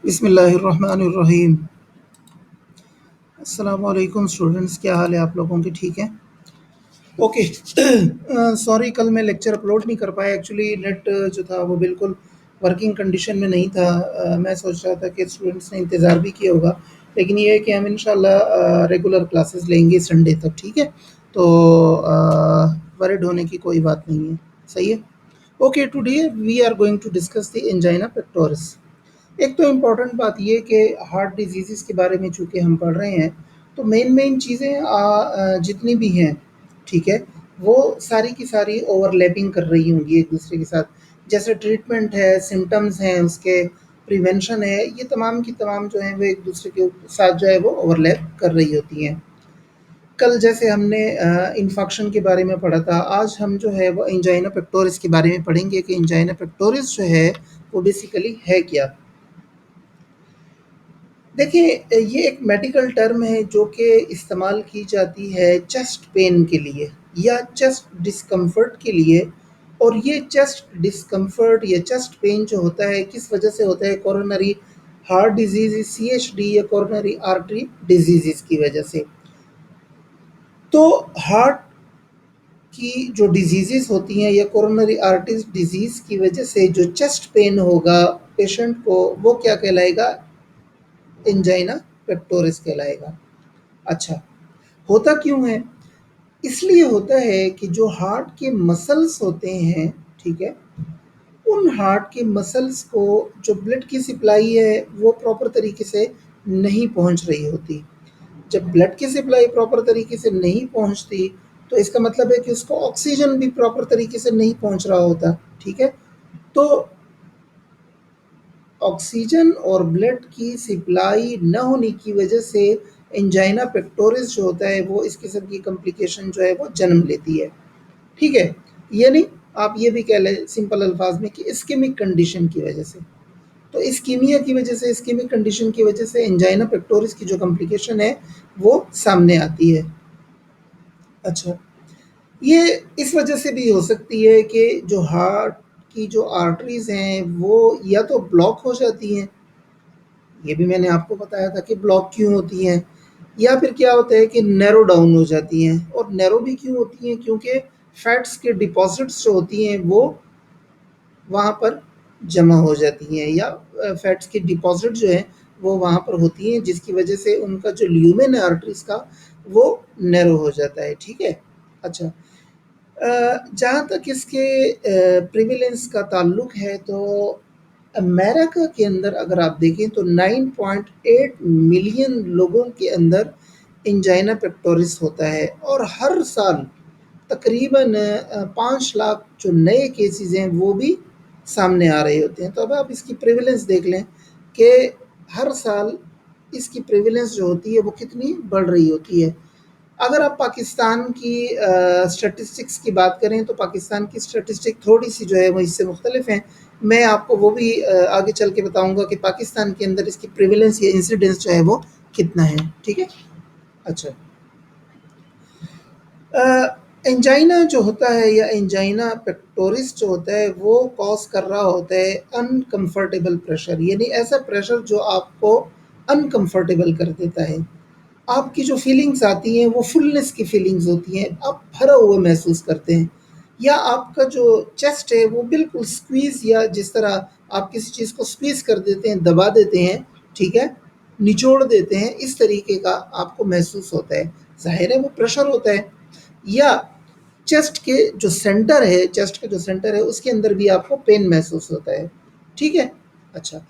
बिस्मिल्लाहिर्रहमानिर्रहीम। अस्सलाम वालेकुम स्टूडेंट्स, क्या हाल है आप लोगों के? ठीक है। ओके। सॉरी, कल मैं लेक्चर अपलोड नहीं कर पाया। एक्चुअली नेट जो था वो बिल्कुल वर्किंग कंडीशन में नहीं था। मैं सोच रहा था कि स्टूडेंट्स ने इंतज़ार भी किया होगा, लेकिन ये है कि हम इंशाल्लाह रेगुलर क्लासेस लेंगे संडे तक। ठीक है, तो वरिड होने की कोई बात नहीं है। सही है। Okay, today we are going to discuss the angina pectoris. एक तो इम्पॉर्टेंट बात ये कि हार्ट डिजीज़ के बारे में चूँकि हम पढ़ रहे हैं, तो मेन चीज़ें जितनी भी हैं, ठीक है, वो सारी की सारी ओवरलैपिंग कर रही होंगी एक दूसरे के साथ। जैसे ट्रीटमेंट है, सिम्टम्स हैं उसके, प्रिवेंशन है, ये तमाम की तमाम जो हैं वो एक दूसरे के साथ जो है वो ओवरलैप कर रही होती हैं। कल जैसे हमने इन्फेक्शन के बारे में पढ़ा था, आज हम जो है वो एंजाइना पेक्टोरिस के बारे में पढ़ेंगे कि एंजाइना पेक्टोरिस जो है वो बेसिकली है क्या। देखिए, ये एक मेडिकल टर्म है जो कि इस्तेमाल की जाती है चेस्ट पेन के लिए या चेस्ट डिस्कम्फर्ट के लिए। और ये चेस्ट डिस्कम्फर्ट या चेस्ट पेन जो होता है किस वजह से होता है? कोरोनरी हार्ट डिजीज़, सीएचडी या कोरोनरी आर्टरी डिजीज़ की वजह से। तो हार्ट की जो डिजीज़ होती हैं या कोरोनरी आर्टरी डिजीज़ की वजह से जो चेस्ट पेन होगा पेशेंट को, वो क्या कहलाएगा? एंजाइना पेक्टोरिस कहलाएगा। अच्छा, होता क्यों है? इसलिए होता है कि जो हार्ट के मसल्स होते हैं, ठीक है, उन हार्ट के मसल्स को जो ब्लड की सप्लाई है वो प्रॉपर तरीके से नहीं पहुंच रही होती। जब ब्लड की सप्लाई प्रॉपर तरीके से नहीं पहुंचती, तो इसका मतलब है कि उसको ऑक्सीजन भी प्रॉपर तरीके से नहीं पहुंच रहा होता। ठीक है, तो ऑक्सीजन और ब्लड की सप्लाई न होने की वजह से एंजाइना पेक्टोरिस जो होता है वो इस किस्म की कॉम्प्लिकेशन जो है वो जन्म लेती है। ठीक है, यानी आप ये भी कह लें सिंपल अल्फाज में कि इस्केमिक कंडीशन की वजह से। तो इस्कीमिया की वजह से, इस्केमिक कंडीशन की वजह से एंजाइना पेक्टोरिस की जो कॉम्प्लिकेशन है वो सामने आती है। अच्छा, ये इस वजह से भी हो सकती है कि जो हार्ट की जो आर्टरीज हैं वो या तो ब्लॉक हो जाती हैं, ये भी मैंने आपको बताया था कि ब्लॉक क्यों होती हैं, या फिर क्या होता है कि नैरो डाउन हो जाती हैं। और नैरो भी क्यों होती हैं? क्योंकि फैट्स के डिपॉजिट्स जो होती हैं वो वहाँ पर जमा हो जाती हैं, या फैट्स की डिपॉजिट जो है वो वहाँ पर होती हैं, जिसकी वजह से उनका जो ल्यूमेन है आर्टरीज का वो नैरो हो जाता है। ठीक है। अच्छा, जहाँ तक इसके प्रिविलेंस का ताल्लुक है, तो अमेरिका के अंदर अगर आप देखें तो 9.8 मिलियन लोगों के अंदर एंजाइना पेक्टोरिस होता है, और हर साल तकरीबन 5 लाख जो नए केसेस हैं वो भी सामने आ रहे होते हैं। तो अब आप इसकी प्रिविलेंस देख लें कि हर साल इसकी प्रिविलेंस जो होती है वो कितनी बढ़ रही होती है। अगर आप पाकिस्तान की स्टैटिस्टिक्स की बात करें, तो पाकिस्तान की स्टैटिस्टिक थोड़ी-सी जो है वो इससे मुख्तलिफ हैं। मैं आपको वो भी आगे चल के बताऊँगा कि पाकिस्तान के अंदर इसकी प्रिवेलेंस या इंसिडेंस जो है वो कितना है। ठीक है? अच्छा। एंजाइना जो होता है या एंजाइना पेक्टोरिस जो होता है वो कॉज़ कर रहा होता है अनकम्फर्टेबल प्रेशर, यानी ऐसा प्रेशर जो आपको अनकम्फर्टेबल कर देता है। आपकी जो फीलिंग्स आती हैं वो फुलनेस की फीलिंग्स होती हैं, आप भरा हुआ महसूस करते हैं, या आपका जो चेस्ट है वो बिल्कुल स्क्वीज़, या जिस तरह आप किसी चीज़ को स्क्वीज़ कर देते हैं, दबा देते हैं, ठीक है, निचोड़ देते हैं, इस तरीके का आपको महसूस होता है। ज़ाहिर है वो प्रेशर होता है। या चेस्ट के जो सेंटर है, चेस्ट का जो सेंटर है उसके अंदर भी आपको पेन महसूस होता है। ठीक है? अच्छा,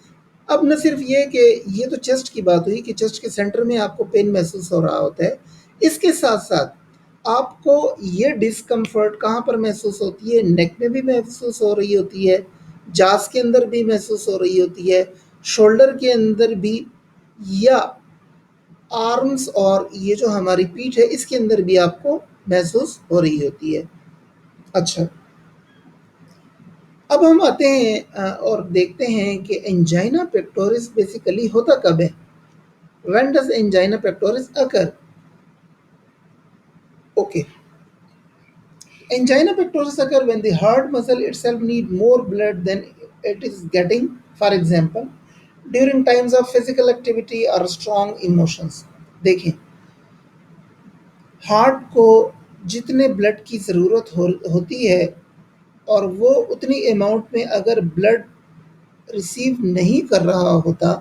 अब न सिर्फ ये कि ये तो चेस्ट की बात हुई कि चेस्ट के सेंटर में आपको पेन महसूस हो रहा होता है, इसके साथ-साथ आपको ये डिस्कम्फर्ट कहाँ पर महसूस होती है? नेक में भी महसूस हो रही होती है, जाँघ के अंदर भी महसूस हो रही होती है, शोल्डर के अंदर भी, या आर्म्स और ये जो हमारी पीठ है इसके अंदर भी आपको महसूस हो रही होती है। अच्छा, अब हम आते हैं और देखते हैं कि एंजाइना पेक्टोरिस बेसिकली होता कब है? When does angina pectoris occur? Okay. Angina pectoris occur when the heart muscle itself need more blood than it is getting. For example, during times of physical activity और strong emotions. देखें, heart को जितने blood की होती है और वो उतनी अमाउंट में अगर ब्लड रिसीव नहीं कर रहा होता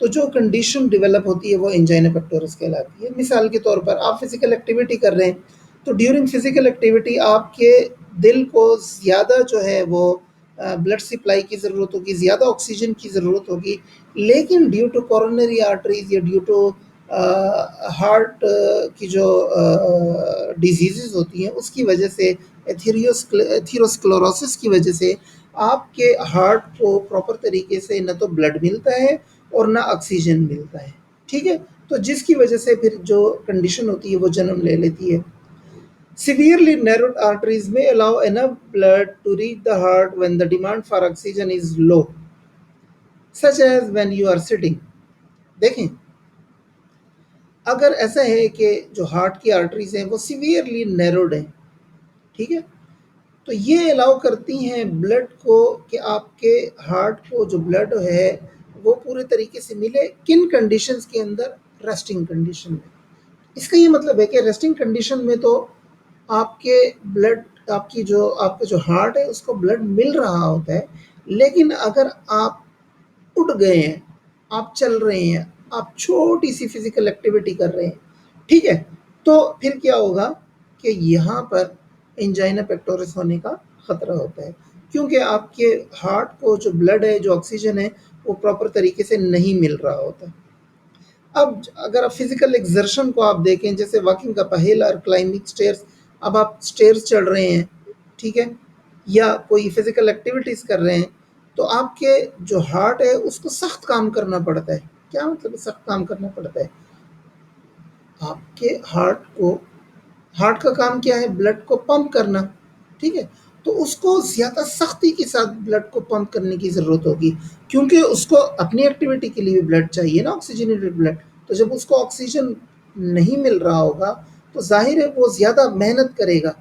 तो जो कंडीशन डेवलप होती है वो एंजाइना पेक्टोरिस कहलाती है। मिसाल के तौर पर आप फिजिकल एक्टिविटी कर रहे हैं तो ड्यूरिंग फिजिकल एक्टिविटी आपके दिल को ज़्यादा जो है वो ब्लड सप्लाई की ज़रूरत होगी, ज़्यादा ऑक्सीजन की ज़रूरत होगी, लेकिन ड्यू टू कोरोनरी आर्टरीज या ड्यू टू हार्ट की जो डिजीज़ होती हैं उसकी वजह से एथीरोस्क्लेरोसिस की वजह से आपके हार्ट को प्रॉपर तरीके से न तो ब्लड मिलता है और ना ऑक्सीजन मिलता है। ठीक है, तो जिसकी वजह से फिर जो कंडीशन होती है वो जन्म ले लेती है। Severely narrowed arteries may allow enough blood to reach the heart when the demand for oxygen is low, such as when you are sitting। देखें, अगर ऐसा है कि जो हार्ट की आर्टरीज हैं वो सीवियरली नैरोड हैं, ठीक है, तो ये अलाउ करती हैं ब्लड को कि आपके हार्ट को जो ब्लड है वो पूरे तरीके से मिले। किन कंडीशंस के अंदर? रेस्टिंग कंडीशन में। इसका ये मतलब है कि रेस्टिंग कंडीशन में तो आपके ब्लड आपका जो हार्ट है उसको ब्लड मिल रहा होता है, लेकिन अगर आप उठ गए हैं, आप चल रहे हैं, आप छोटी सी फिजिकल एक्टिविटी कर रहे हैं, ठीक है, तो फिर क्या होगा कि यहाँ पर एंजाइना पेक्टोरिस होने का खतरा होता है, क्योंकि आपके हार्ट को जो ब्लड है, जो ऑक्सीजन है, वो प्रॉपर तरीके से नहीं मिल रहा होता। अब अगर आप फिजिकल एक्सर्शन को आप देखें, जैसे वॉकिंग अप अ हिल और क्लाइंबिंग स्टेयर्स, अब आप स्टेयर्स चढ़ रहे हैं, ठीक है, या कोई फिजिकल एक्टिविटीज़ कर रहे हैं, तो आपके जो हार्ट है उसको सख्त काम करना पड़ता है। क्या मतलब सख्त काम करना पड़ता है? आपके हार्ट का काम क्या है? ब्लड को पंप करना, ठीक है, तो उसको ज़्यादा सख्ती के साथ ब्लड को पंप करने की ज़रूरत होगी, क्योंकि उसको अपनी एक्टिविटी के लिए भी ब्लड चाहिए ना, ऑक्सीजनेटेड ब्लड। तो जब उसको ऑक्सीजन नहीं मिल रहा होगा तो जाहिर है वो ज़्यादा मेहनत करेगा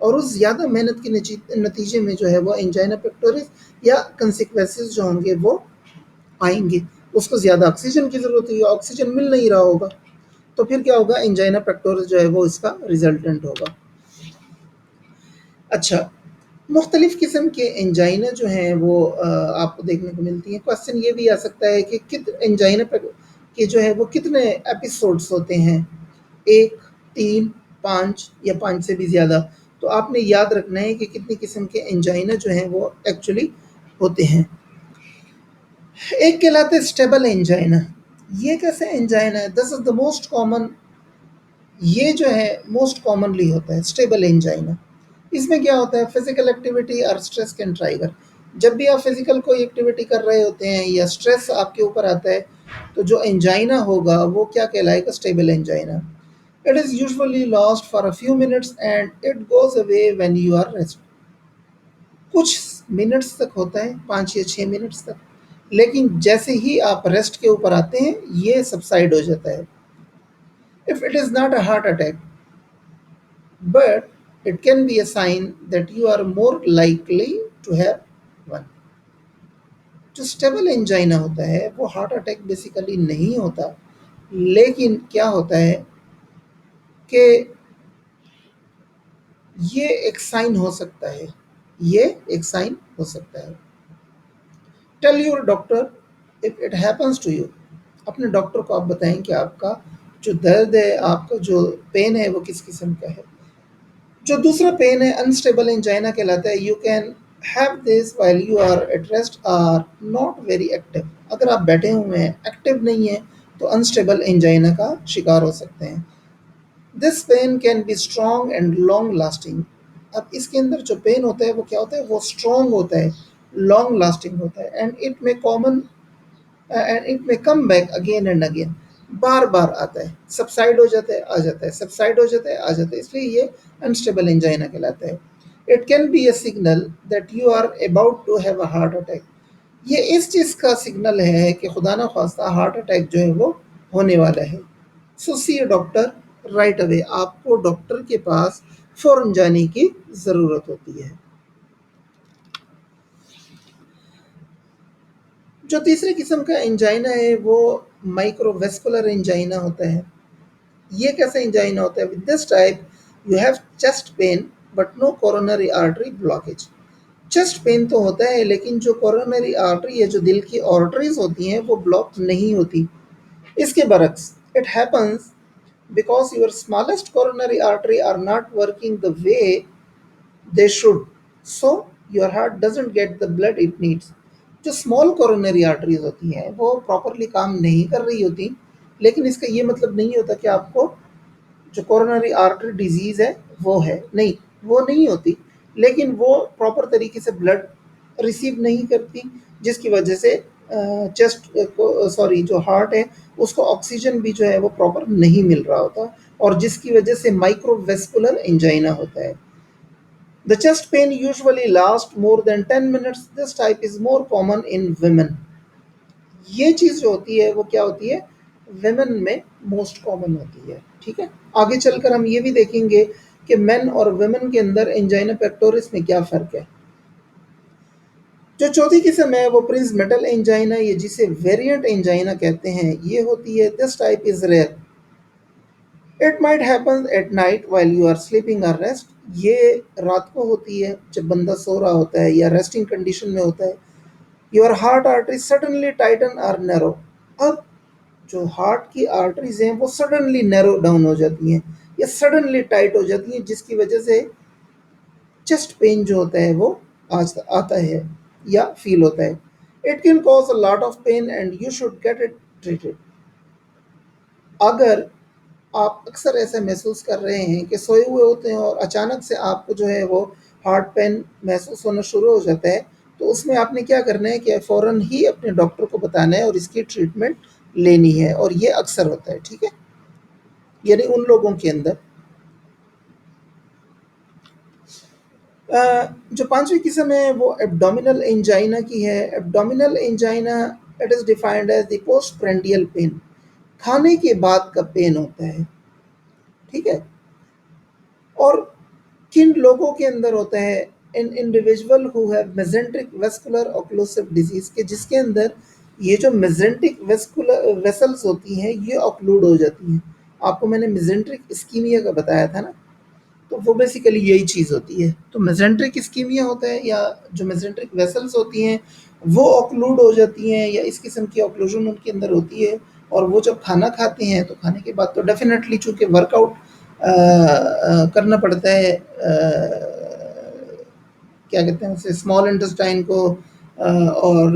और उस ज़्यादा मेहनत के नतीजे में जो है वो एंजाइना पेक्टोरिस या कंसिक्वेंसेस जो होंगे वो आएंगे। उसको ज़्यादा ऑक्सीजन की ज़रूरत है, ऑक्सीजन मिल नहीं रहा होगा, तो फिर क्या होगा? एंजाइना पेक्टोरिस जो है वो इसका रिजल्टेंट होगा। अच्छा, मुख्तलिफ़ किस्म के एंजाइना जो हैं वो आपको देखने को मिलती हैं। क्वेश्चन ये भी आ सकता है कि एंजाइना के जो है वो कितने एपिसोड्स होते हैं? 1, 3, 5 या 5 से भी ज़्यादा। तो आपने याद रखना है कि कितनी किस्म के एंजाइना जो हैं वो एक्चुअली होते हैं। एक कहलाता है स्टेबल एंजाइना। ये कैसे एंजाइना है? This is the most common, ये जो है मोस्ट कॉमनली होता है स्टेबल एंजाइना। इसमें क्या होता है? फिजिकल एक्टिविटी और स्ट्रेस कैन ट्राइगर। जब भी आप फिजिकल कोई एक्टिविटी कर रहे होते हैं या स्ट्रेस आपके ऊपर आता है तो जो एंजाइना होगा वो क्या कहलाएगा? Stable angina. It is usually last for a few minutes and it goes away when you are rest. कुछ मिनट्स तक होता है, 5 या 6 मिनट्स तक, लेकिन जैसे ही आप रेस्ट के ऊपर आते हैं ये सबसाइड हो जाता है। If it is not a heart attack, but it can be a sign that you are more likely to have one। जो स्टेबल एंजाइना होता है वो हार्ट अटैक बेसिकली नहीं होता, लेकिन क्या होता है कि ये एक साइन हो सकता है, ये एक साइन हो सकता है। Tell your doctor if it happens to you. अपने डॉक्टर को आप बताएं कि आपका जो दर्द है, आपका जो पेन है वो किस किस्म का है। जो दूसरा पेन है अनस्टेबल एंजाइना कहलाता है। You can have this while you are at rest or not very active. अगर आप बैठे हुए हैं, एक्टिव नहीं है, तो अनस्टेबल एंजाइना का शिकार हो सकते हैं। This pain can be strong and long lasting. अब इसके अंदर जो पेन होता है वो क्या होता है? वो स्ट्रॉन्ग होता है, लॉन्ग लास्टिंग होता है, and it may common and it may come back again and again. बार बार आता है, सबसाइड हो जाता है, आ जाता है, सबसाइड हो जाता है, आ जाता है, इसलिए ये अनस्टेबल एंजाइना कहलाता है। It can be a signal that you are about to have a heart attack. ये इस चीज़ का सिग्नल है कि खुदा ना खास्ता हार्ट अटैक जो है वो होने वाला है। सो सी अ डॉक्टर राइट अवे। आपको डॉक्टर के पास फ़ौरन जाने की ज़रूरत होती है। जो तीसरे किस्म का एंजाइना है वो माइक्रोवेस्कुलर एंजाइना होता है। ये कैसा एंजाइना होता है? With this type you have chest pain but no coronary artery blockage. Chest pain तो होता है लेकिन जो कोरोनरी आर्टरी है, जो दिल की आर्टरीज होती हैं, वो ब्लॉक नहीं होती। इसके बरक्स it happens because your smallest coronary artery are not working the way they should, so your heart doesn't get the blood it needs। जो स्मॉल कोरोनरी आर्टरीज होती हैं वो प्रॉपरली काम नहीं कर रही होती, लेकिन इसका ये मतलब नहीं होता कि आपको जो कोरोनरी आर्टरी डिजीज है वो है, नहीं, वो नहीं होती, लेकिन वो प्रॉपर तरीके से ब्लड रिसीव नहीं करती, जिसकी वजह से चेस्ट को, सॉरी, जो हार्ट है उसको ऑक्सीजन भी जो है वो प्रॉपर नहीं मिल रहा होता, और जिसकी वजह से माइक्रोवेस्कुलर एंजाइना होता है। The chest pain usually lasts more than 10 minutes. This type is more common in women। ये चीज़ जो होती है वो क्या होती है? women में मोस्ट कॉमन होती है। ठीक है, आगे चलकर हम ये भी देखेंगे कि मेन और women के अंदर एंजाइना पेक्टोरिस में क्या फ़र्क है। जो चौथी किस्म है वो प्रिंस मेटल एंजाइना, ये जिसे वेरिएंट एंजाइना कहते हैं, ये होती है। This type is rare. It might happen at night while you are sleeping और रेस्ट। ये रात को होती है जब बंदा सो रहा होता है या रेस्टिंग कंडीशन में होता है। Your heart artery suddenly Titan और नैरो। अब जो हार्ट की आर्टरीज हैं वो सडनली नैरो डाउन हो जाती हैं या सडनली टाइट हो जाती हैं, जिसकी वजह से चेस्ट पेन जो होता है वो आता है या फील होता है। It can cause a lot of pain and you should get it treated. अगर आप अक्सर ऐसा महसूस कर रहे हैं कि सोए हुए होते हैं और अचानक से आपको जो है वो हार्ट पेन महसूस होना शुरू हो जाता है, तो उसमें आपने क्या करना है कि फ़ौरन ही अपने डॉक्टर को बताना है और इसकी ट्रीटमेंट लेनी है, और ये अक्सर होता है। ठीक है, यानी उन लोगों के अंदर जो पांचवी किस्म है वो एब्डोमिनल एंजाइना की है। Abdominal angina it is defined as the post prandial pain. खाने के बाद का पेन होता है। ठीक है, और किन लोगों के अंदर होता है? In individual who have mesenteric vascular occlusive disease के, जिसके अंदर ये जो मेसेंट्रिक वेस्कुलर वेसल्स होती हैं ये ऑक्लूड हो जाती हैं। आपको मैंने मेसेंट्रिक इस्कीमिया का बताया था ना, तो वो बेसिकली यही चीज़ होती है। तो मेसेंट्रिक इस्कीमिया होता है, या जो मेसेंट्रिक वेसल्स होती हैं वो ऑक्लूड हो जाती हैं, या इस किस्म की ऑक्लूजन उनके अंदर होती है, और वो जब खाना खाते हैं तो खाने के बाद तो डेफिनेटली चूँकि वर्कआउट करना पड़ता है, क्या कहते हैं उसे, स्मॉल इंटेस्टाइन को, और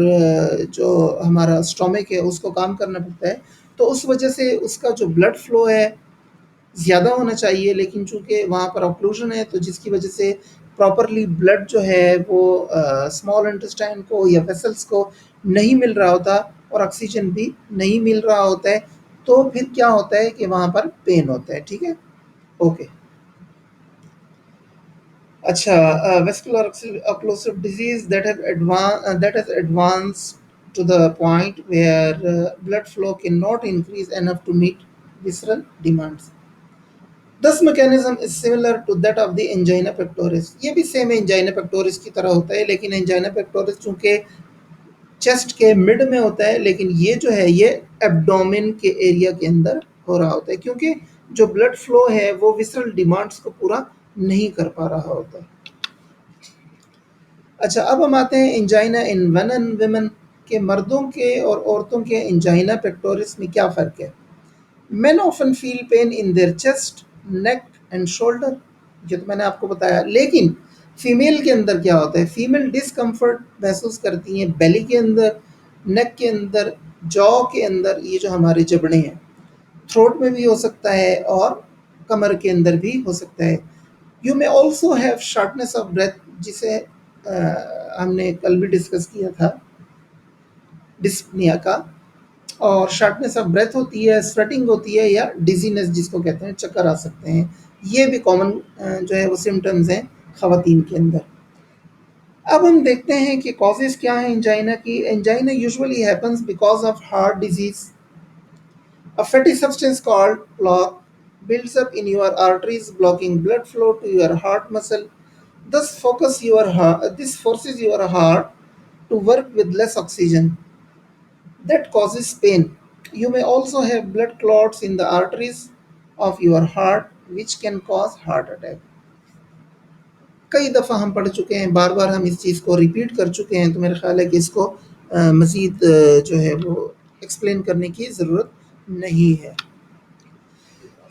जो हमारा स्टोमक है उसको काम करना पड़ता है, तो उस वजह से उसका जो ब्लड फ्लो है ज़्यादा होना चाहिए, लेकिन चूँकि वहाँ पर ऑक्लूजन है तो जिसकी वजह से प्रॉपरली ब्लड जो है वो स्मॉल इंटेस्टाइन को या वेसल्स को नहीं मिल रहा होता, और ऑक्सीजन भी नहीं मिल रहा होता है, तो फिर क्या होता है कि वहाँ पर पेन होता है। ठीक है, ओके। अच्छा, vascular occlusive disease that has advanced to the point where blood flow cannot increase enough to meet visceral demands। This mechanism is similar to that of the angina pectoris। ये भी same angina pectoris की तरह होता है, लेकिन angina pectoris चूंकि chest के mid में होता है, लेकिन ये जो है ये एब्डोमेन के एरिया के अंदर हो रहा होता है, क्योंकि जो ब्लड फ्लो है वो विसरल डिमांड्स को पूरा नहीं कर पा रहा होता है। अच्छा, अब हम आते हैं angina in main and women के, मर्दों के और औरतों के एंजाइना पेक्टोरिस में क्या फ़र्क है? Main often feel pain in their chest, neck and shoulder, ये तो मैंने आपको बताया, लेकिन फीमेल के अंदर क्या होता है? फीमेल डिस्कम्फर्ट महसूस करती हैं बेली के अंदर, नेक के अंदर, जॉ के अंदर, ये जो हमारे जबड़े हैं, थ्रोट में भी हो सकता है और कमर के अंदर भी हो सकता है। You may also have shortness of breath, जिसे हमने कल भी डिस्कस किया था, डिस्पनिया का। और शार्टनेस ऑफ ब्रेथ होती है, स्वेटिंग होती है, या डिजीनेस जिसको कहते हैं, चक्कर आ सकते हैं। ये भी कॉमन जो है वो सिम्टम्स हैं खवातीन के अंदर। अब हम देखते हैं कि कॉजेज़ क्या हैं एंजाइना की। Angina usually happens because of heart disease. A fatty substance called plaque builds up in your arteries, blocking blood flow to your heart muscle. This forces your heart to work with less oxygen. that causes pain. You may also have blood clots in the arteries of your heart which can cause heart attack. कई दफ़ा हम पढ़ चुके हैं, बार बार हम इस चीज़ को repeat कर चुके हैं, तो मेरा ख्याल है कि इसको मज़ीद जो है वो एक्सप्लेन करने की ज़रूरत नहीं है।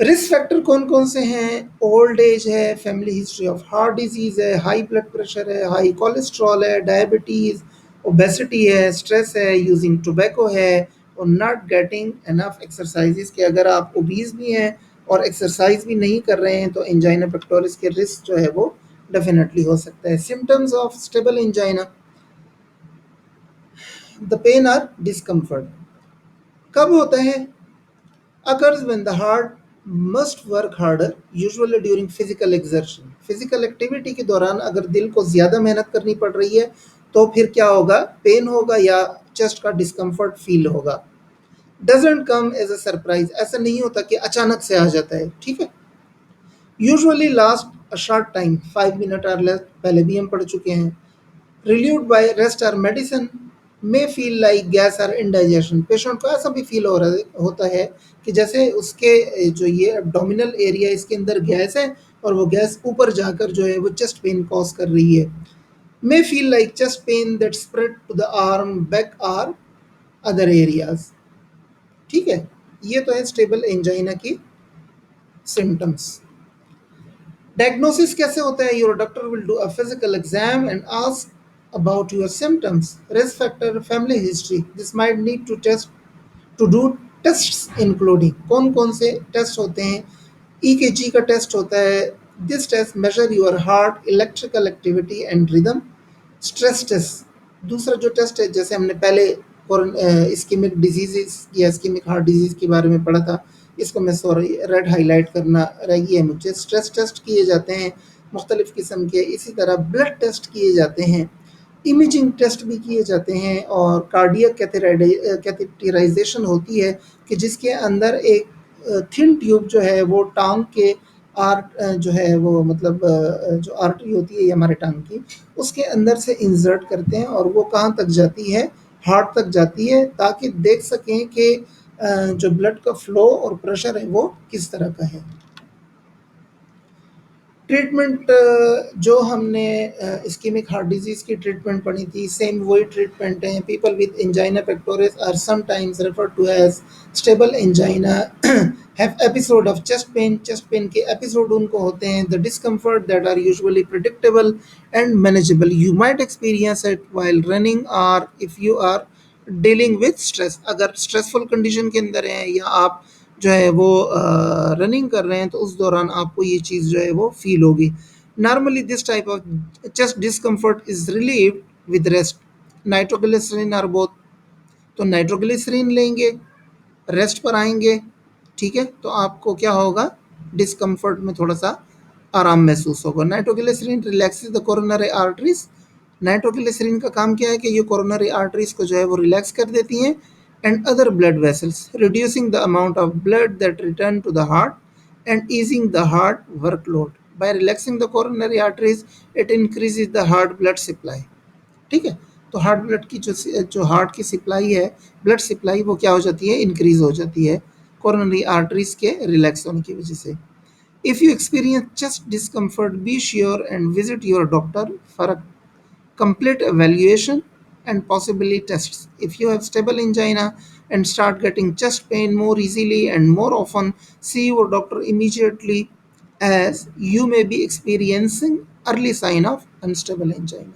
रिस्क फैक्टर कौन कौन से हैं? ओल्ड एज है, family history of heart disease है, हाई ब्लड प्रेशर है, हाई कोलेस्ट्रॉल है, डायबिटीज़, ओबेसिटी है, स्ट्रेस है, यूजिंग टोबैको है, और नॉट गेटिंग एनफ एक्सरसाइजेज कि अगर आप ओबीज भी हैं और एक्सरसाइज भी नहीं कर रहे हैं तो एंजाइना पेक्टोरिस के रिस्क जो है वो डेफिनेटली हो सकता है। Symptoms of stable angina, the pain or discomfort. कब होता है? occurs when the heart must work harder, usually during physical exertion. Physical activity के दौरान अगर दिल को ज़्यादा मेहनत करनी पड़ रही है तो फिर क्या होगा? पेन होगा या चेस्ट का डिस्कम्फर्ट फील होगा। Doesn't come as a surprise, ऐसा नहीं होता कि अचानक से आ जाता है, ठीक है। Usually last a short time, 5 minute और लेस, पहले भी हम पढ़ चुके हैं। रिलीव्ड बाय रेस्ट और मेडिसिन, मे फील लाइक गैस और इंडाइजेशन, पेशेंट को ऐसा भी फील हो रहा होता है कि जैसे उसके जो ये एब्डोमिनल एरिया इसके अंदर गैस है और वो गैस ऊपर जाकर जो है वो चेस्ट पेन कॉज कर रही है। May feel like chest pain that spread to the arm, back और अदर एरियाज, ठीक है। ये तो है स्टेबल एंजाइना की सिम्टम्स। डायग्नोसिस कैसे होता है? Your doctor will do a physical exam and ask about your symptoms, risk factor, family history. This might need to do tests including, कौन कौन से टेस्ट होते हैं? ईकेजी का टेस्ट होता है। This test measure your heart electrical activity and rhythm. Stress test, दूसरा जो टेस्ट है, जैसे हमने पहले इस्कीमिक डिजीज़ या इस्कीमिक हार्ट डिजीज़ के बारे में पढ़ा था, इसको मैं सॉरी रेड हाईलाइट करना रह गई है मुझे। स्ट्रेस टेस्ट किए जाते हैं मुख्तलिफ़ किस्म के, इसी तरह ब्लड टेस्ट किए जाते हैं, इमेजिंग टेस्ट भी किए जाते हैं, और कार्डियक कैथेटराइजेशन होती है कि जिसके अंदर एक थिन ट्यूब जो है वो टांग के जो है वो मतलब जो आर्टरी होती है हमारे टांग की, उसके अंदर से इंसर्ट करते हैं और वो कहाँ तक जाती है? हार्ट तक जाती है, ताकि देख सकें कि जो ब्लड का फ्लो और प्रेशर है वो किस तरह का है। ट्रीटमेंट जो हमने इस्कीमिक हार्ट डिजीज़ की ट्रीटमेंट पढ़ी थी, सेम वही ट्रीटमेंट है। People with angina pectoris are sometimes referred to as stable angina, have episode of chest pain के एपिसोड उनको होते हैं। The discomfort that are usually predictable and manageable, you might experience it while running और if you are dealing with stress, अगर stressful condition के अंदर हैं या आप जो है वो रनिंग कर रहे हैं तो उस दौरान आपको ये चीज़ जो है वो फील होगी। Normally this type of chest discomfort is relieved with rest, nitroglycerin और बोथ। तो नाइट्रोग्लिसरीन लेंगे, रेस्ट पर आएंगे, ठीक है, तो आपको क्या होगा? डिस्कम्फर्ट में थोड़ा सा आराम महसूस होगा। Nitroglycerin relaxes the coronary arteries, nitroglycerin का काम क्या है कि ये कोरोनरी आर्टरीज को जो है वो रिलैक्स कर देती हैं, and other blood vessels, reducing the amount of blood that return to the heart and easing the heart workload. By relaxing the coronary arteries it increases the heart blood supply, ठीक है। तो heart blood की जो heart की supply है, blood supply, वो क्या हो जाती है? इंक्रीज हो जाती है कोरोनरी आर्टरीज के रिलैक्स होने की वजह से। If you experience chest discomfort, be sure and visit your doctor for a complete evaluation and possibly tests. If you have stable angina and start getting chest pain more easily and more often, see your doctor immediately as you may be experiencing early sign of unstable angina.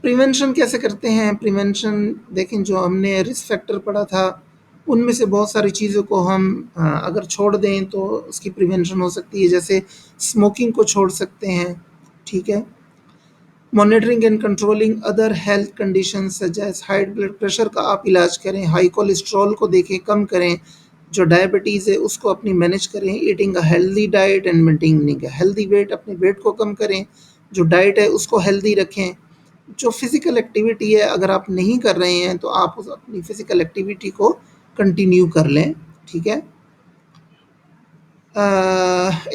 Prevention कैसे करते हैं? Prevention देखें, जो हमने risk factor पढ़ा था उनमें से बहुत सारी चीज़ों को हम अगर छोड़ दें तो उसकी प्रिवेंशन हो सकती है। जैसे स्मोकिंग को छोड़ सकते हैं, ठीक है। Monitoring and controlling other health condition such as high blood pressure का आप इलाज करें, हाई कोलेस्ट्रॉल को देखें कम करें, जो डायबिटीज़ है उसको अपनी मैनेज करें, eating a healthy diet and maintaining a healthy weight, अपने वेट को कम करें, जो डाइट है उसको हेल्दी रखें। जो फिज़िकल एक्टिविटी है अगर आप नहीं कर रहे हैं तो आप उस अपनी फ़िज़िकल एक्टिविटी को कंटिन्यू कर लें, ठीक है।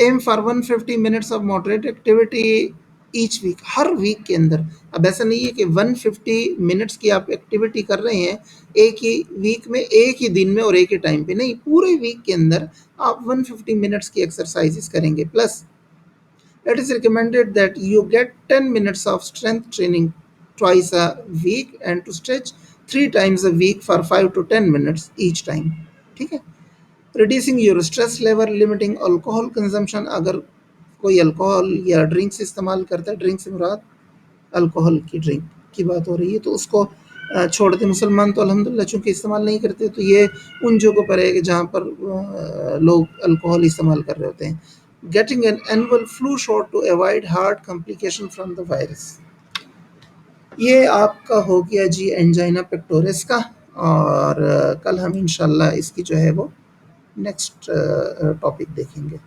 Aim for 150 minutes of moderate activity, each week, हर वीक के अंदर। अब ऐसा नहीं है कि 150 मिनट्स की आप एक्टिविटी कर रहे हैं एक ही वीक में, एक ही दिन में और एक ही टाइम पे, नहीं, पूरे वीक के अंदर आप 150 मिनट्स की एक्सरसाइजेस करेंगे। Plus it is recommended that you get 10 minutes of strength training twice a week and to stretch 3 times a week for 5 to 10 minutes each time। ठीक है। Reducing your stress level, limiting alcohol consumption, अगर कोई alcohol या drinks इस्तेमाल करता है, drink से मुराद alcohol की ड्रिंक की बात हो रही है, तो उसको छोड़ दें। मुसलमान तो अल्हम्दुलिल्लाह चूँकि इस्तेमाल नहीं करते, तो ये उन जगहों पर है कि जहाँ पर लोग अल्कोहल इस्तेमाल कर रहे होते हैं। Getting an annual flu shot to avoid heart complication from the virus. ये आपका हो गया जी एंजाइना पेक्टोरिस का। और कल हम इंशाल्लाह इसकी जो है वो नेक्स्ट टॉपिक देखेंगे।